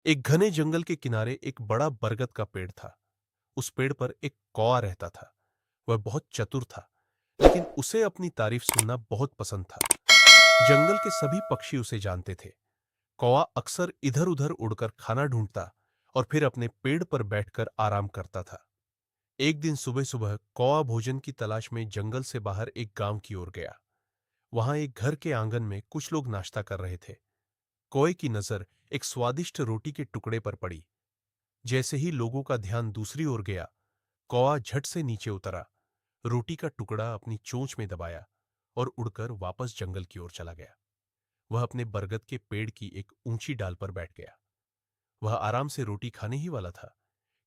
एक घने जंगल के किनारे एक बड़ा बरगद का पेड़ था। उस पेड़ पर एक कौवा रहता था। वह बहुत चतुर था, लेकिन उसे अपनी तारीफ सुनना बहुत पसंद था। जंगल के सभी पक्षी उसे जानते थे। कौवा अक्सर इधर-उधर उड़कर खाना ढूंढता और फिर अपने पेड़ पर बैठकर आराम करता था। एक दिन सुबह-सुबह कौवा भोजन की तलाश में जंगल से बाहर एक गांव की ओर गया। वहां एक घर के आंगन में कुछ लोग नाश्ता कर रहे थे। कौवे की नजर एक स्वादिष्ट रोटी के टुकड़े पर पड़ी। जैसे ही लोगों का ध्यान दूसरी ओर गया, कौवा झट से नीचे उतरा, रोटी का टुकड़ा अपनी चोंच में दबाया और उड़कर वापस जंगल की ओर चला गया। वह अपने बरगद के पेड़ की एक ऊंची डाल पर बैठ गया। वह आराम से रोटी खाने ही वाला था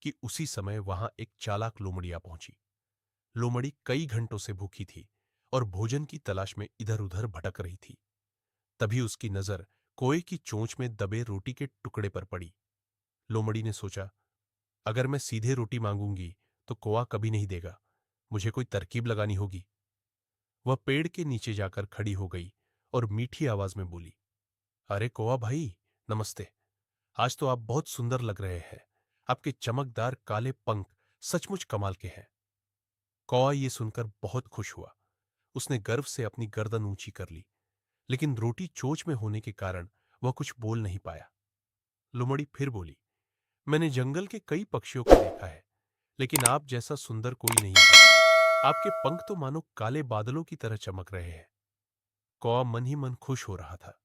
कि उसी समय वहां एक चालाक लोमड़िया पहुंची। लोमड़ी कई घंटों से भूखी थी और भोजन की तलाश में इधर-उधर भटक रही थी। तभी उसकी नजर कोए की चोंच में दबे रोटी के टुकड़े पर पड़ी। लोमड़ी ने सोचा, अगर मैं सीधे रोटी मांगूंगी तो कौवा कभी नहीं देगा। मुझे कोई तरकीब लगानी होगी। वह पेड़ के नीचे जाकर खड़ी हो गई और मीठी आवाज में बोली, अरे कौवा भाई, नमस्ते। आज तो आप बहुत सुंदर लग रहे हैं। आपके चमकदार काले पंख सचमुच कमाल के हैं। कौवा ये सुनकर बहुत खुश हुआ। उसने गर्व से अपनी गर्दन ऊंची कर ली, लेकिन रोटी चोंच में होने के कारण वह कुछ बोल नहीं पाया। लोमड़ी फिर बोली, मैंने जंगल के कई पक्षियों को देखा है, लेकिन आप जैसा सुंदर कोई नहीं है। आपके पंख तो मानो काले बादलों की तरह चमक रहे हैं। कौवा मन ही मन खुश हो रहा था।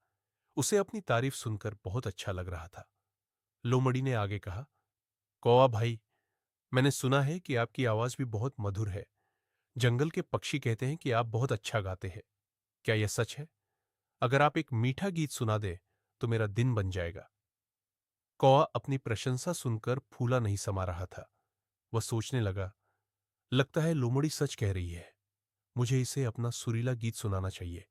उसे अपनी तारीफ सुनकर बहुत अच्छा लग रहा था। लोमड़ी ने आगे कहा, कौवा भाई, मैंने सुना है कि आपकी आवाज भी बहुत मधुर है। जंगल के पक्षी कहते हैं कि आप बहुत अच्छा गाते हैं। क्या यह सच है? अगर आप एक मीठा गीत सुना दे तो मेरा दिन बन जाएगा। कौवा अपनी प्रशंसा सुनकर फूला नहीं समा रहा था। वह सोचने लगा, लगता है लोमड़ी सच कह रही है। मुझे इसे अपना सुरीला गीत सुनाना चाहिए।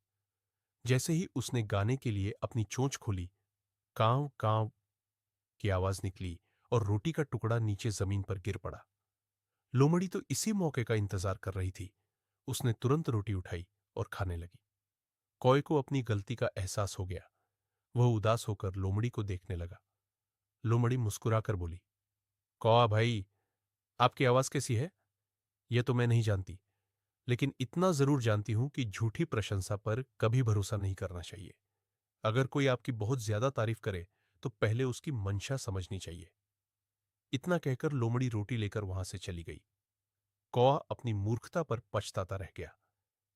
जैसे ही उसने गाने के लिए अपनी चोंच खोली, कांव कांव की आवाज निकली और रोटी का टुकड़ा नीचे जमीन पर गिर पड़ा। लोमड़ी तो इसी मौके का इंतजार कर रही थी। उसने तुरंत रोटी उठाई और खाने लगी। कौवे को अपनी गलती का एहसास हो गया। वह उदास होकर लोमड़ी को देखने लगा। लोमड़ी मुस्कुराकर बोली, कौवा भाई, आपकी आवाज कैसी है? यह तो मैं नहीं जानती, लेकिन इतना जरूर जानती हूं कि झूठी प्रशंसा पर कभी भरोसा नहीं करना चाहिए। अगर कोई आपकी बहुत ज्यादा तारीफ करे तो पहले उसकी मंशा समझनी चाहिए। इतना कहकर लोमड़ी रोटी लेकर वहां से चली गई। कौवा अपनी मूर्खता पर पछताता रह गया।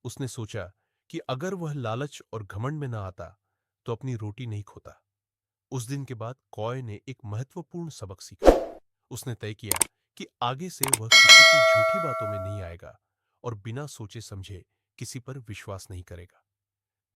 उसने सोचा कि अगर वह लालच और घमंड में न आता तो अपनी रोटी नहीं खोता। उस दिन के बाद कौवे ने एक महत्वपूर्ण सबक सीखा। उसने तय किया कि आगे से वह किसी की झूठी बातों में नहीं आएगा और बिना सोचे समझे किसी पर विश्वास नहीं करेगा।